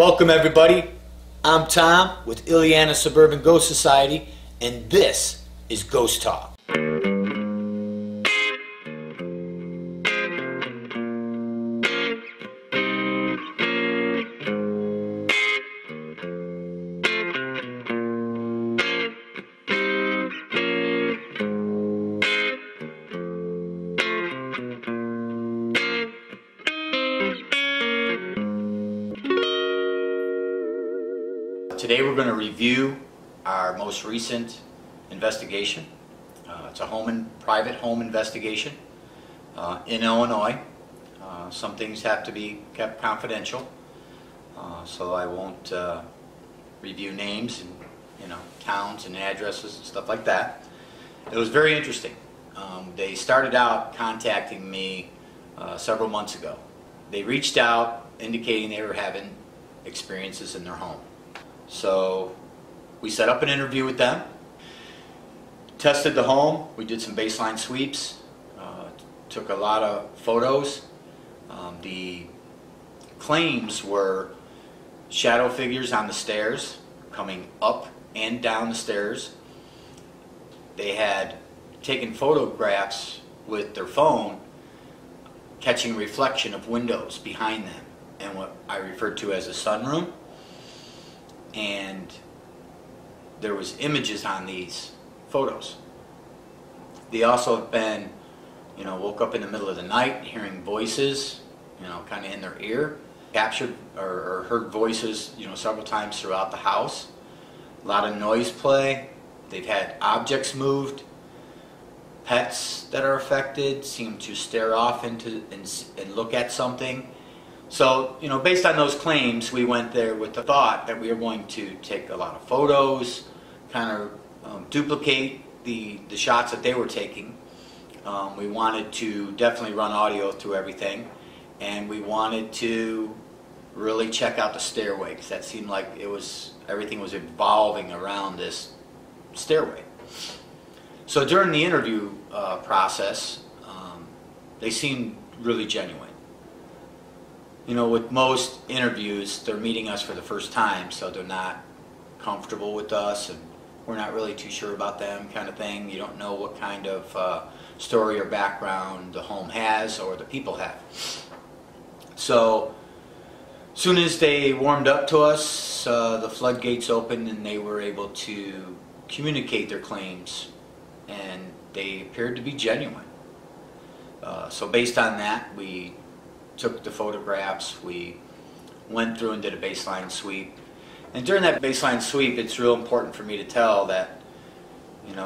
Welcome everybody. I'm Tom with Illianasuburbanghostsociety, and this is Ghost Talk. Today we're going to review our most recent investigation. It's a private home investigation in Illinois. Some things have to be kept confidential, so I won't review names and towns and addresses and stuff like that. It was very interesting. They started out contacting me several months ago. They reached out indicating they were having experiences in their home. So we set up an interview with them, tested the home, we did some baseline sweeps, took a lot of photos. The claims were shadow figures on the stairs, coming up and down the stairs. They had taken photographs with their phone, catching reflection of windows behind them and what I referred to as a sunroom. And there was images on these photos. They also have been, woke up in the middle of the night hearing voices, kind of in their ear, captured or heard voices, several times throughout the house. A lot of noise play. They've had objects moved. Pets that are affected seem to stare off into and look at something. So, based on those claims, we went there with the thought that we were going to take a lot of photos, kind of duplicate the shots that they were taking. We wanted to definitely run audio through everything, and we wanted to really check out the stairway, because that seemed like everything was evolving around this stairway. So during the interview process, they seemed really genuine. With most interviews, they're meeting us for the first time, so they're not comfortable with us, and we're not really too sure about them, kind of thing. You don't know what kind of story or background the home has or the people have. So, as soon as they warmed up to us, the floodgates opened and they were able to communicate their claims, and they appeared to be genuine. So based on that, we took the photographs, we went through and did a baseline sweep. And during that baseline sweep, it's real important for me to tell that,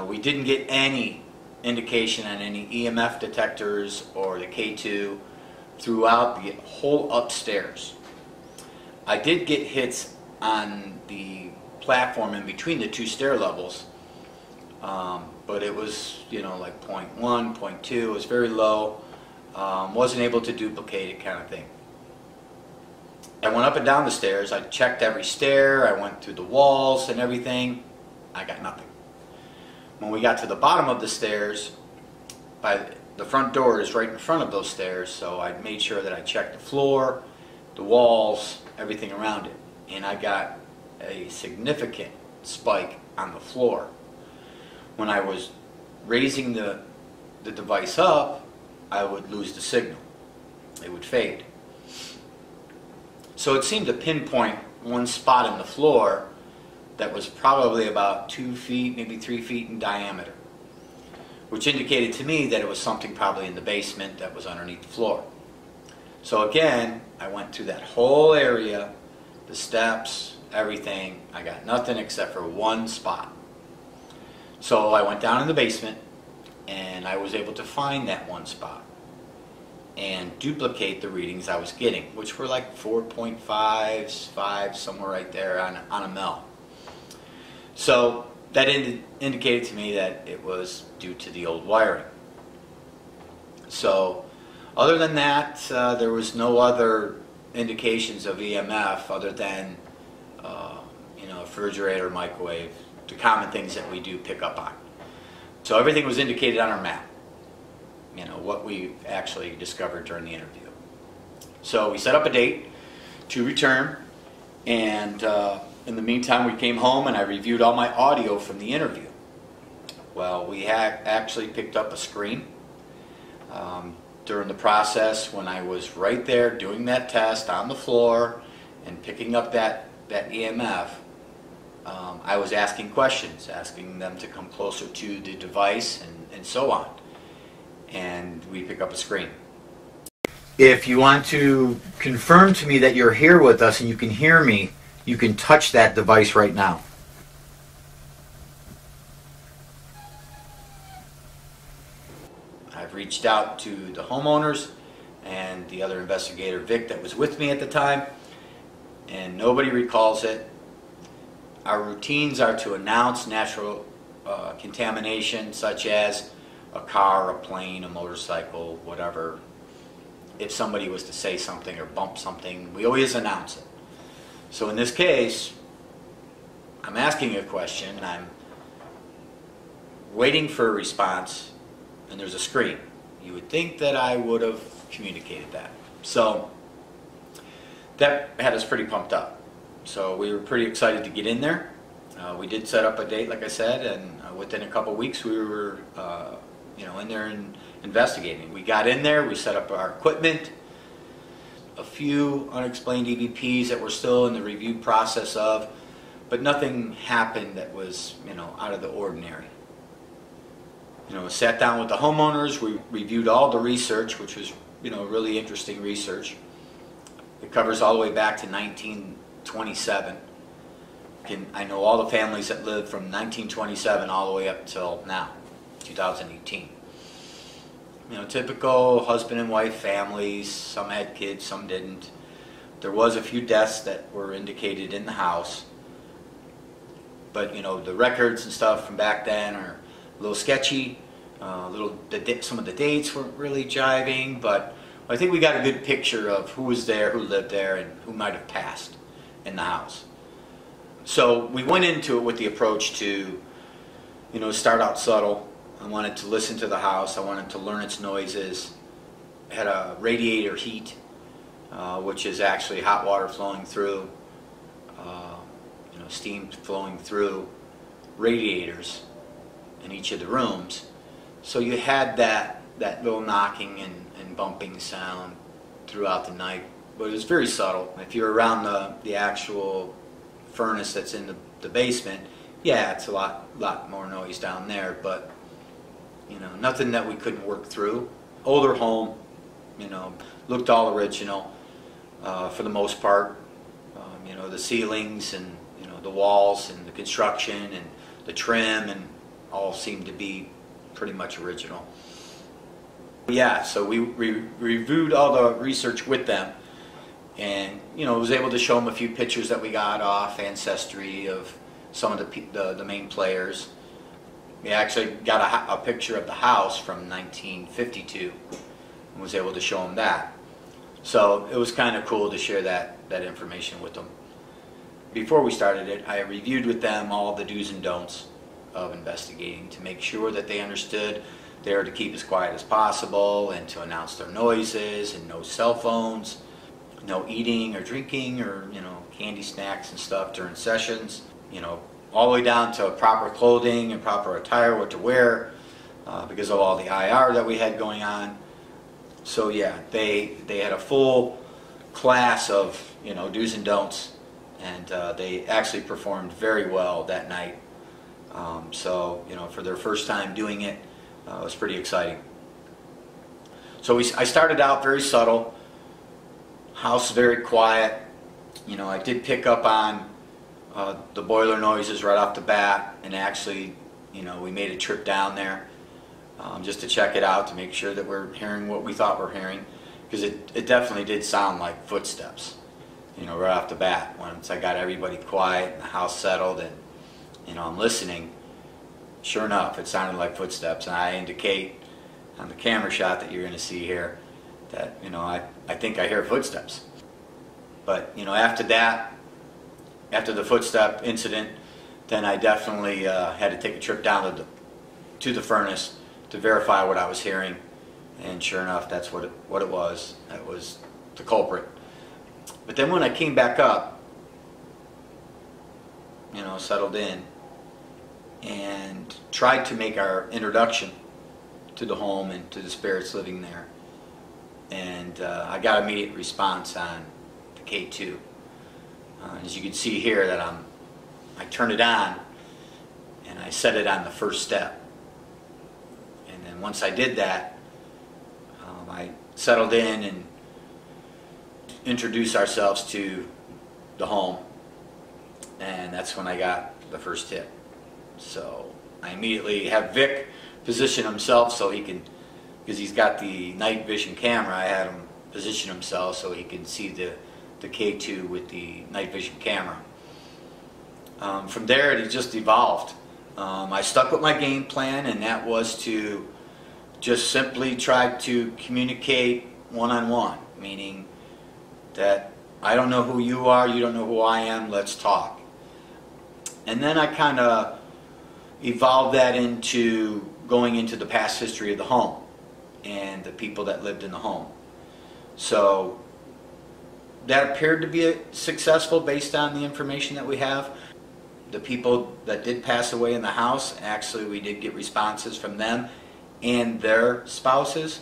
we didn't get any indication on any EMF detectors or the K2 throughout the whole upstairs. I did get hits on the platform in between the two stair levels, but it was, like 0.1, 0.2, it was very low. Wasn't able to duplicate it, kind of thing. I went up and down the stairs. I checked every stair. I went through the walls and everything. I got nothing. When we got to the bottom of the stairs, the front door is right in front of those stairs, so I made sure that I checked the floor, the walls, everything around it. And I got a significant spike on the floor. When I was raising the device up, I would lose the signal. It would fade. So it seemed to pinpoint one spot in the floor that was probably about 2 feet, maybe 3 feet in diameter, which indicated to me that it was something probably in the basement that was underneath the floor. So again, I went through that whole area, the steps, everything. I got nothing except for one spot. So I went down in the basement, and I was able to find that one spot and duplicate the readings I was getting, which were like 4.5s, 5, somewhere right there on a mil. So that indicated to me that it was due to the old wiring. So other than that, there was no other indications of EMF other than refrigerator, microwave, the common things that we do pick up on. So everything was indicated on our map, what we actually discovered during the interview. So we set up a date to return And in the meantime, we came home and I reviewed all my audio from the interview. Well, we had actually picked up a screen during the process when I was right there doing that test on the floor and picking up that EMF. I was asking questions, asking them to come closer to the device and so on. And we pick up a screen. If you want to confirm to me that you're here with us and you can hear me, you can touch that device right now. I've reached out to the homeowners and the other investigator, Vic, that was with me at the time, and nobody recalls it. Our routines are to announce natural contamination, such as a car, a plane, a motorcycle, whatever. If somebody was to say something or bump something, we always announce it. So in this case, I'm asking a question, I'm waiting for a response, and there's a screen. You would think that I would have communicated that. So that had us pretty pumped up. So we were pretty excited to get in there. We did set up a date, like I said, and within a couple weeks we were in there and investigating. We got in there, we set up our equipment, a few unexplained EVPs that we're still in the review process of, but nothing happened that was, out of the ordinary. Sat down with the homeowners, we reviewed all the research, which was, really interesting research. It covers all the way back to 1927. I know all the families that lived from 1927 all the way up till now, 2018. Typical husband and wife families. Some had kids, some didn't. There was a few deaths that were indicated in the house. But, the records and stuff from back then are a little sketchy. Some of the dates weren't really jiving, but I think we got a good picture of who was there, who lived there, and who might have passed in the house. So we went into it with the approach to, start out subtle. I wanted to listen to the house. I wanted to learn its noises. It had a radiator heat, which is actually hot water flowing through, steam flowing through radiators in each of the rooms. So you had that little knocking and bumping sound throughout the night, but it was very subtle. If you're around the actual furnace that's in the basement, yeah, it's a lot more noise down there, but nothing that we couldn't work through. Older home, looked all original for the most part. The ceilings and the walls and the construction and the trim and all seemed to be pretty much original. Yeah, so we reviewed all the research with them, and was able to show them a few pictures that we got off Ancestry of some of the main players. We actually got a picture of the house from 1952 and was able to show them that. So it was kind of cool to share that information with them. Before we started it, I reviewed with them all the do's and don'ts of investigating to make sure that they understood they are to keep as quiet as possible and to announce their noises, and no cell phones, no eating or drinking or candy, snacks and stuff during sessions, all the way down to proper clothing and proper attire, what to wear, because of all the IR that we had going on. So yeah, they had a full class of do's and don'ts, and they actually performed very well that night. So for their first time doing it, it was pretty exciting. So I started out very subtle, house very quiet. I did pick up on the boiler noises right off the bat, and actually we made a trip down there just to check it out, to make sure that we're hearing what we thought we're hearing, because it definitely did sound like footsteps right off the bat. Once I got everybody quiet and the house settled and I'm listening, sure enough it sounded like footsteps, and I indicate on the camera shot that you're going to see here that I think I hear footsteps. But after that, after the footstep incident, then I definitely had to take a trip down to the furnace to verify what I was hearing, and sure enough, that's what it was. That was the culprit. But then when I came back up, settled in and tried to make our introduction to the home and to the spirits living there. And I got immediate response on the K2. As you can see here, that I turned it on and I set it on the first step. And then once I did that, I settled in and introduced ourselves to the home, and that's when I got the first hit. So I immediately have Vic position himself so he can, because he's got the night vision camera, I had him position himself so he can see the K2 with the night vision camera. From there it just evolved. I stuck with my game plan, and that was to just simply try to communicate one-on-one, meaning that I don't know who you are, you don't know who I am, let's talk. And then I kind of evolved that into going into the past history of the home and the people that lived in the home. So that appeared to be successful based on the information that we have. The people that did pass away in the house, actually we did get responses from them and their spouses.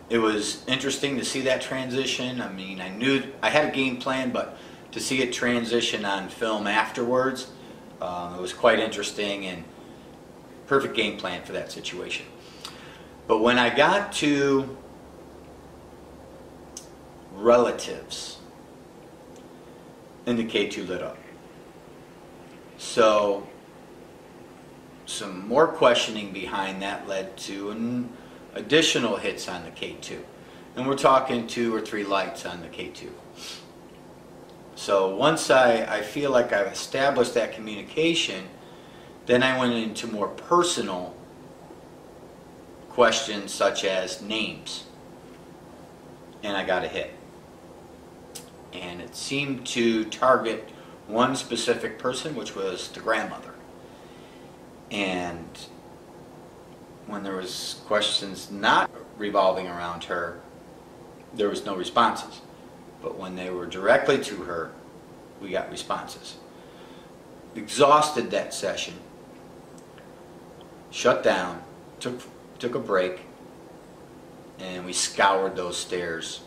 It was interesting to see that transition. I mean, I knew I had a game plan, but to see it transition on film afterwards, it was quite interesting and perfect game plan for that situation. But when I got to relatives, then the K2 lit up. So some more questioning behind that led to additional hits on the K2. And we're talking 2 or 3 lights on the K2. So once I feel like I've established that communication, then I went into more personal questions such as names. And I got a hit. And it seemed to target one specific person, which was the grandmother. And when there was questions not revolving around her, there was no responses. But when they were directly to her, we got responses. Exhausted that session, shut down, took a break, and we scoured those stairs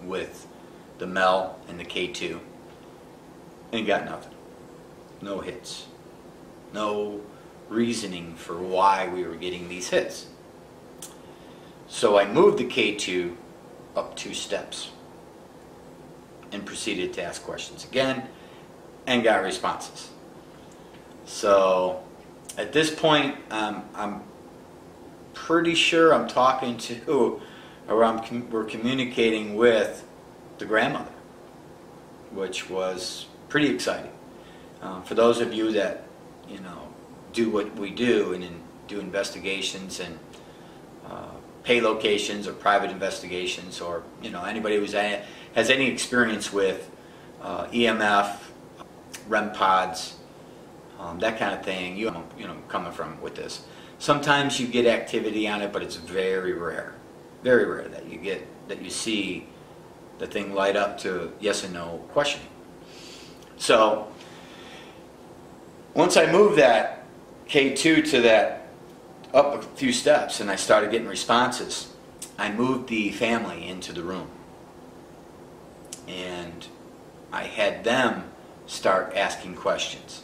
with the Mel and the K2 and got nothing. No hits. No reasoning for why we were getting these hits. So I moved the K2 up 2 steps and proceeded to ask questions again and got responses. So at this point, I'm pretty sure I'm talking to, or we're communicating with the grandmother, which was pretty exciting. For those of you that do what we do and do investigations and pay locations or private investigations, or anybody who has any experience with EMF, rempods, that kind of thing, coming from with this. Sometimes you get activity on it, but it's very rare that you see the thing light up to yes and no questioning. So once I moved that K2 to that up a few steps and I started getting responses, I moved the family into the room and I had them start asking questions.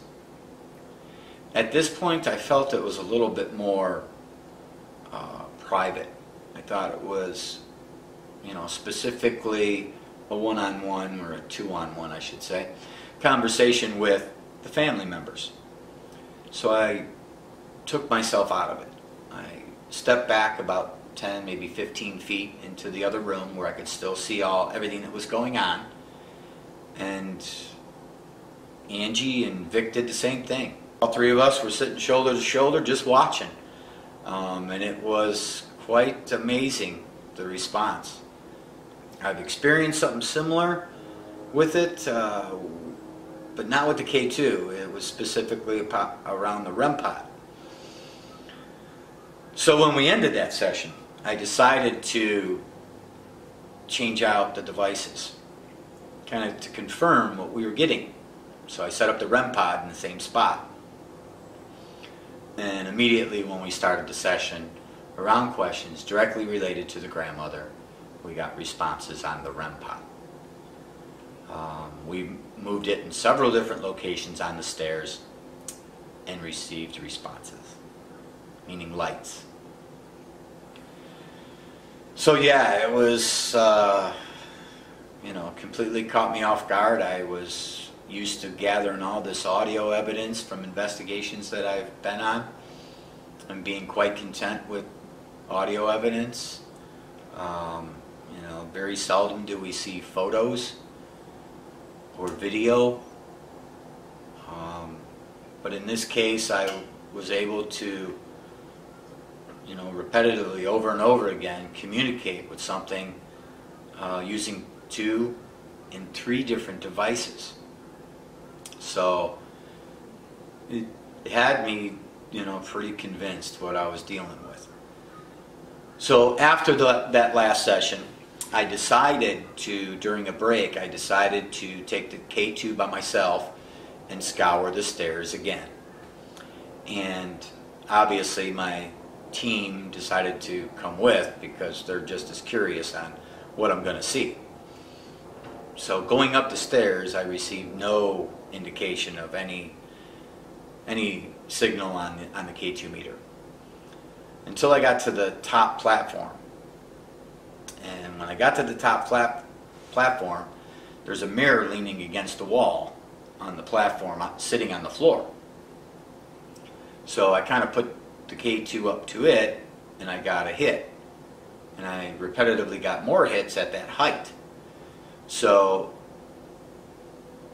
At this point I felt it was a little bit more private. I thought it was specifically a one-on-one or a two-on-one, I should say, conversation with the family members. So I took myself out of it. I stepped back about 10, maybe 15 feet into the other room where I could still see everything that was going on. And Angie and Vic did the same thing. All 3 of us were sitting shoulder to shoulder just watching. And it was quite amazing, the response. I've experienced something similar with it, but not with the K2. It was specifically around the rempod. So when we ended that session, I decided to change out the devices, kind of to confirm what we were getting. So I set up the rempod in the same spot. And immediately when we started the session around questions directly related to the grandmother, we got responses on the rempod. We moved it in several different locations on the stairs and received responses, meaning lights. So yeah, it was, completely caught me off guard. I was used to gathering all this audio evidence from investigations that I've been on and being quite content with audio evidence. Very seldom do we see photos or video. But in this case, I was able to, repetitively over and over again, communicate with something using 2 and 3 different devices. So it had me, pretty convinced what I was dealing with. So after that last session, I decided to, during a break, I decided to take the K2 by myself and scour the stairs again. And obviously my team decided to come with because they're just as curious on what I'm going to see. So going up the stairs, I received no indication of any signal on the K2 meter until I got to the top platform. And when I got to the top platform, there's a mirror leaning against the wall on the platform, sitting on the floor. So I kind of put the K2 up to it, and I got a hit. And I repetitively got more hits at that height. So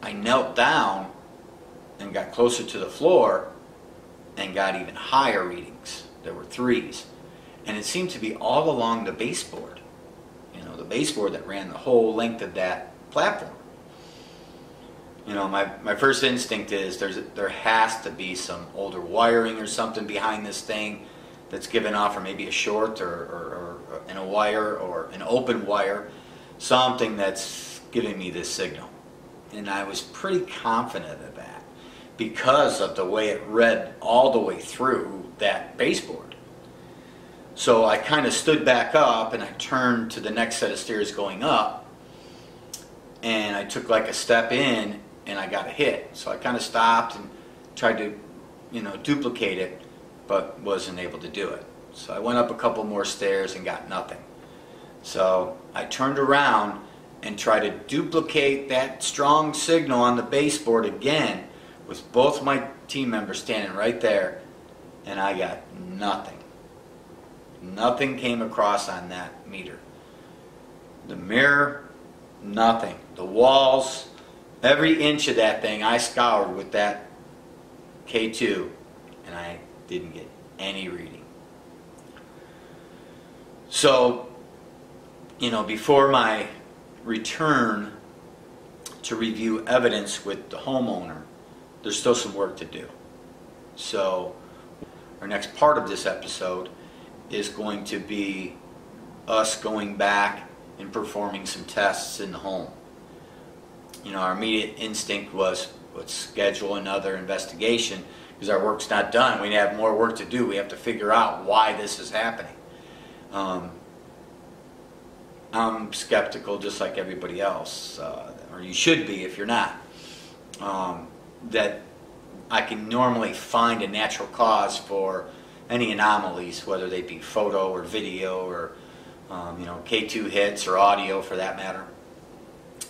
I knelt down and got closer to the floor and got even higher readings. There were 3s. And it seemed to be all along the baseboard. The baseboard that ran the whole length of that platform. My first instinct is there has to be some older wiring or something behind this thing that's given off, or maybe a short or in a wire or an open wire, something that's giving me this signal. And I was pretty confident of that because of the way it read all the way through that baseboard. So I kind of stood back up and I turned to the next set of stairs going up, and I took like a step in and I got a hit. So I kind of stopped and tried to, duplicate it, but wasn't able to do it. So I went up a couple more stairs and got nothing. So I turned around and tried to duplicate that strong signal on the baseboard again with both my team members standing right there, and I got nothing. Nothing came across on that meter. The mirror, nothing. The walls, every inch of that thing I scoured with that K2, and I didn't get any reading. So, before my return to review evidence with the homeowner, there's still some work to do. So, our next part of this episode is going to be us going back and performing some tests in the home. Our immediate instinct was, let's schedule another investigation because our work's not done. We have more work to do. We have to figure out why this is happening. I'm skeptical just like everybody else, or you should be if you're not, that I can normally find a natural cause for any anomalies, whether they be photo or video or K2 hits or audio for that matter.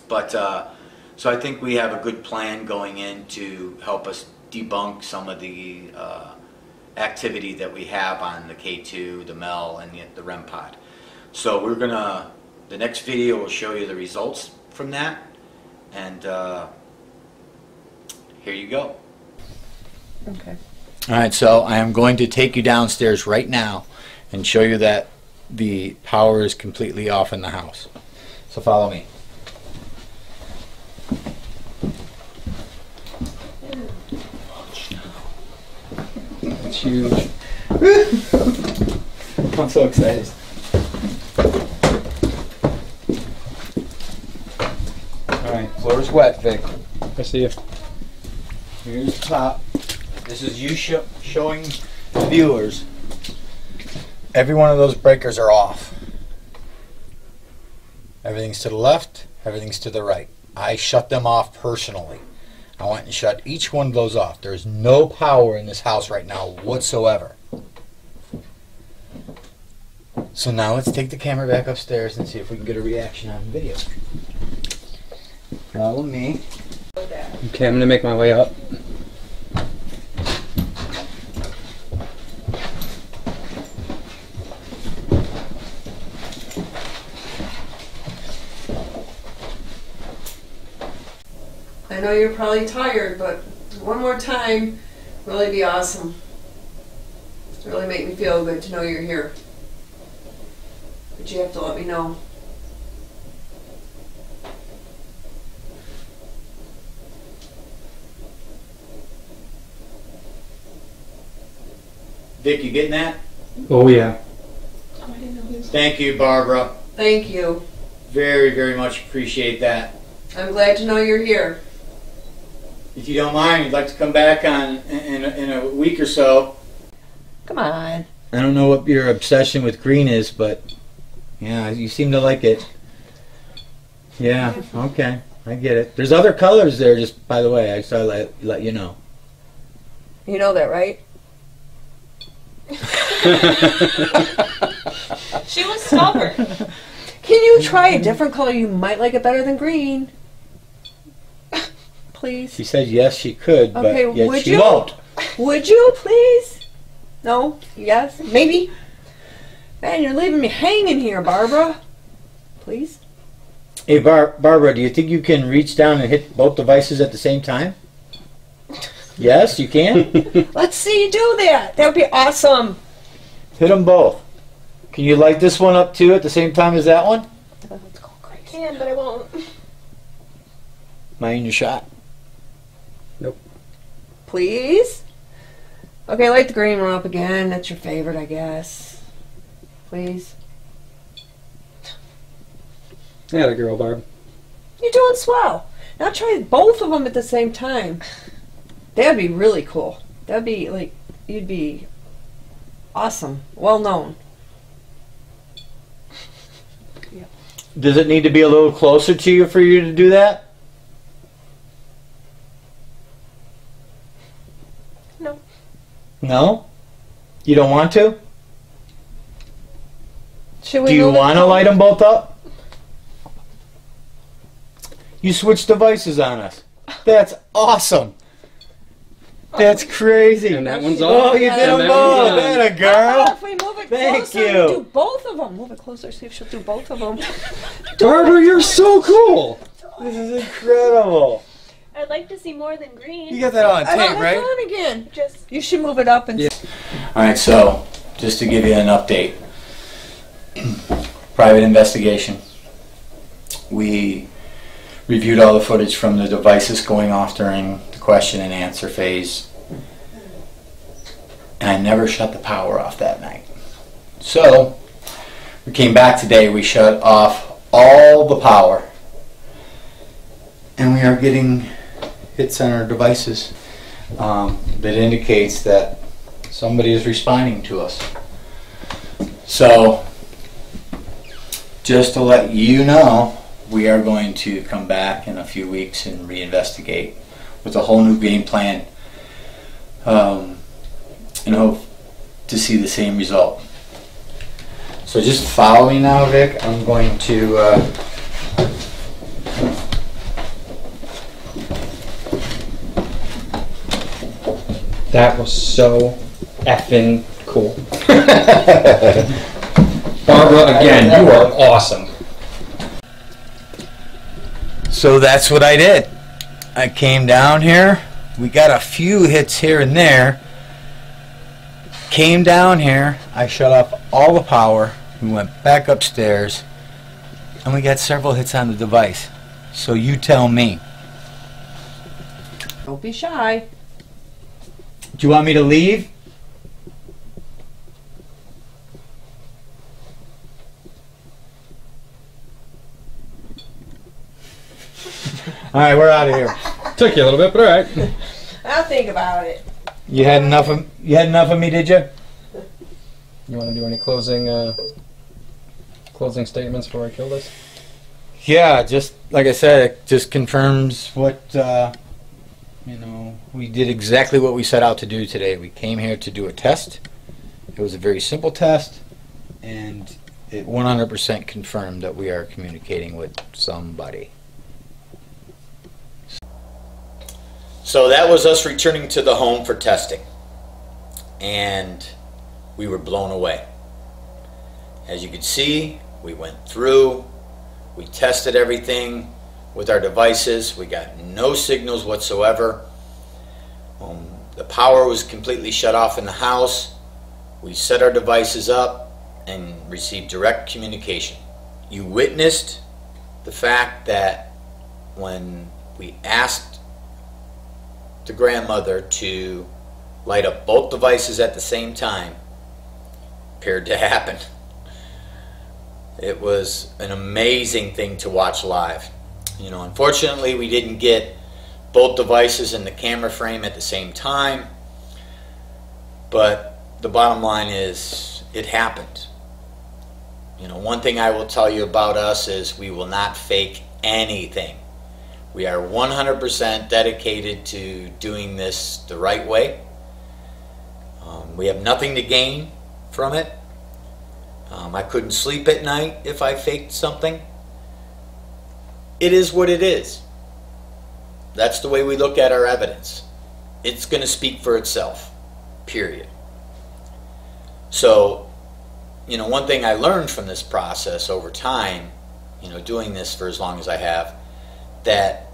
But so I think we have a good plan going in to help us debunk some of the activity that we have on the K2, the MEL, and the rempod. So the next video will show you the results from that, and here you go. Okay. All right, so I am going to take you downstairs right now and show you that the power is completely off in the house. So follow me. It's huge. I'm so excited. All right, floor is wet, Vic. I see you. Here's the top. This is you showing the viewers. Every one of those breakers are off. Everything's to the left, everything's to the right. I shut them off personally. I went and shut each one of those off. There's no power in this house right now whatsoever. So now let's take the camera back upstairs and see if we can get a reaction on video. Follow me. Okay, I'm gonna make my way up. I know you're probably tired, but one more time would really be awesome. It really make me feel good to know you're here. But you have to let me know. Vic, you getting that? Oh yeah. Oh, I didn't know he was... Thank you, Barbara. Thank you. Very, very much appreciate that. I'm glad to know you're here. If you don't mind, you'd like to come back in a week or so. Come on. I don't know what your obsession with green is, but yeah, you seem to like it. Yeah, okay, I get it. There's other colors there, just by the way, I just thought I'd let you know. You know that, right? She was stubborn. Can you try a different color? You might like it better than green. Please. She said yes, she could, but Okay, yet would she you? won't. Would you, please? No? Yes? Maybe? Man, you're leaving me hanging here, Barbara. Please? Hey, Barbara, do you think you can reach down and hit both devices at the same time? Yes, you can? Let's see you do that. That would be awesome. Hit them both. Can you light this one up too at the same time as that one? Let's go crazy. I can, but I won't. Am I in your shot? Please? Okay, light the green one up again. That's your favorite, I guess. Please? Yeah, the girl, Barb. You're doing swell. Now try both of them at the same time. That'd be really cool. That'd be like, you'd be awesome. Well known. Does it need to be a little closer to you for you to do that? No. No? You don't want to? Should we Do you move it want to light them both up? You switch devices on us. That's awesome. That's crazy. And that one's Oh, off. you did And them that both. one's on. That a girl. If we move it Thank closer, you. do both of them. Move it closer, see if she'll do both of them. Barbara, you're so cool. This is incredible. I'd like to see more than green. You got that on I tape, don't right? have on again. Just You should move it up and Yeah. All right, so just to give you an update, private investigation. We reviewed all the footage from the devices going off during the question and answer phase, and I never shut the power off that night. So we came back today, we shut off all the power, and we are getting hits on our devices that indicates that somebody is responding to us. So just to let you know, we are going to come back in a few weeks and reinvestigate with a whole new game plan, and hope to see the same result. So just follow me now, Vic. I'm going to That was so effing cool. Barbara, again, you are awesome. So that's what I did. I came down here. We got a few hits here and there. Came down here. I shut off all the power. We went back upstairs. And we got several hits on the device. So you tell me. don't be shy. Do you want me to leave? Alright, we're out of here. Took you a little bit, but alright. Now think about it. You had enough of me, did you? You want to do any closing statements before I kill this? Yeah, just like I said, it just confirms what we did exactly what we set out to do today. We came here to do a test. It was a very simple test, and it 100% confirmed that we are communicating with somebody. So that was us returning to the home for testing, and we were blown away. As you can see, we went through, we tested everything with our devices. We got no signals whatsoever. The power was completely shut off in the house. We set our devices up and received direct communication. You witnessed the fact that when we asked the grandmother to light up both devices at the same time, appeared to happen. It was an amazing thing to watch live. Unfortunately, we didn't get both devices in the camera frame at the same time, but the bottom line is it happened. One thing I will tell you about us is we will not fake anything. We are 100% dedicated to doing this the right way. We have nothing to gain from it. I couldn't sleep at night if I faked something. It is what it is. That's the way we look at our evidence. It's going to speak for itself, period. So, one thing I learned from this process over time, doing this for as long as I have, that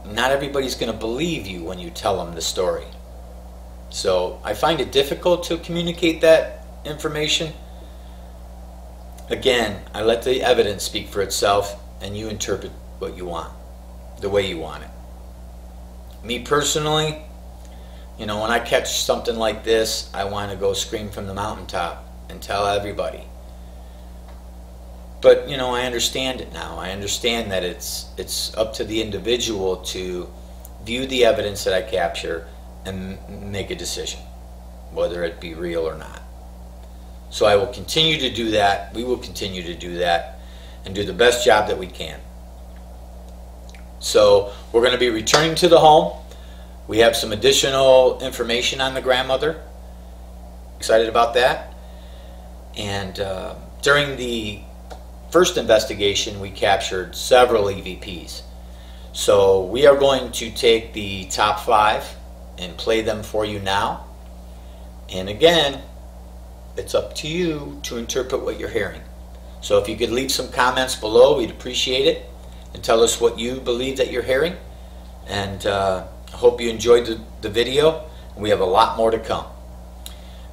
not everybody's going to believe you when you tell them the story. So I find it difficult to communicate that information. Again, I let the evidence speak for itself, and you interpret what you want, the way you want it. Me personally, when I catch something like this, I want to go scream from the mountaintop and tell everybody. But, I understand it now. I understand that it's up to the individual to view the evidence that I capture and make a decision, whether it be real or not. So I will continue to do that. We will continue to do that and do the best job that we can. So we're going to be returning to the home. We have some additional information on the grandmother. Excited about that. And during the first investigation, we captured several EVPs. So we are going to take the top 5 and play them for you now. And again, it's up to you to interpret what you're hearing. So if you could leave some comments below, we'd appreciate it, and tell us what you believe that you're hearing. And I hope you enjoyed the video. We have a lot more to come.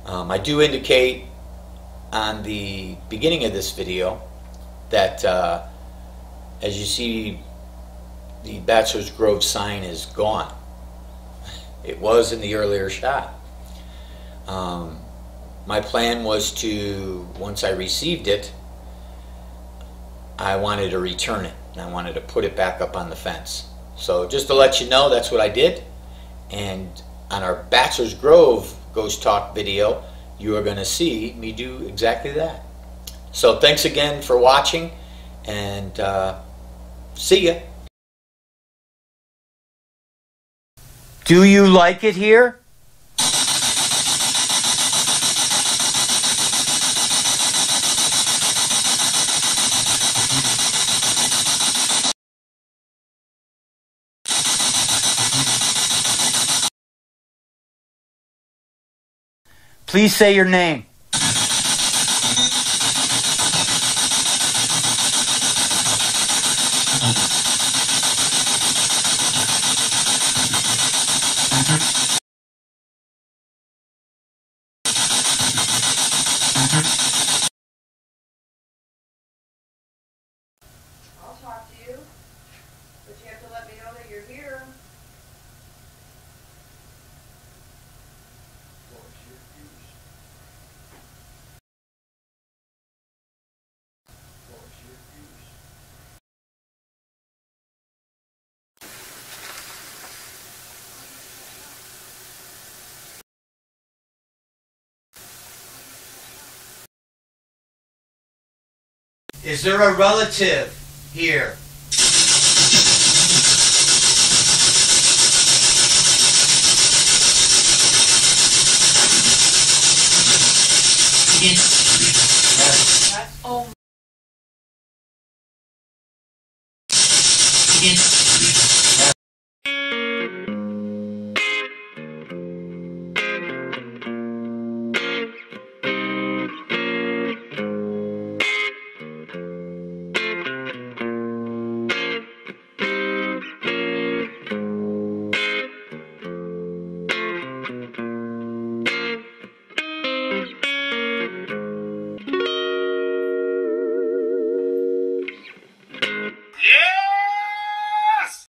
I do indicate on the beginning of this video that as you see, the Bachelor's Grove sign is gone. It was in the earlier shot. My plan was to, once I received it, I wanted to return it, and I wanted to put it back up on the fence. So just to let you know, that's what I did. And on our Bachelor's Grove Ghost Talk video, you are going to see me do exactly that. So thanks again for watching, and see ya. Do you like it here? Please say your name. I'll talk to you, but you have to let me know that you're here. Is there a relative here?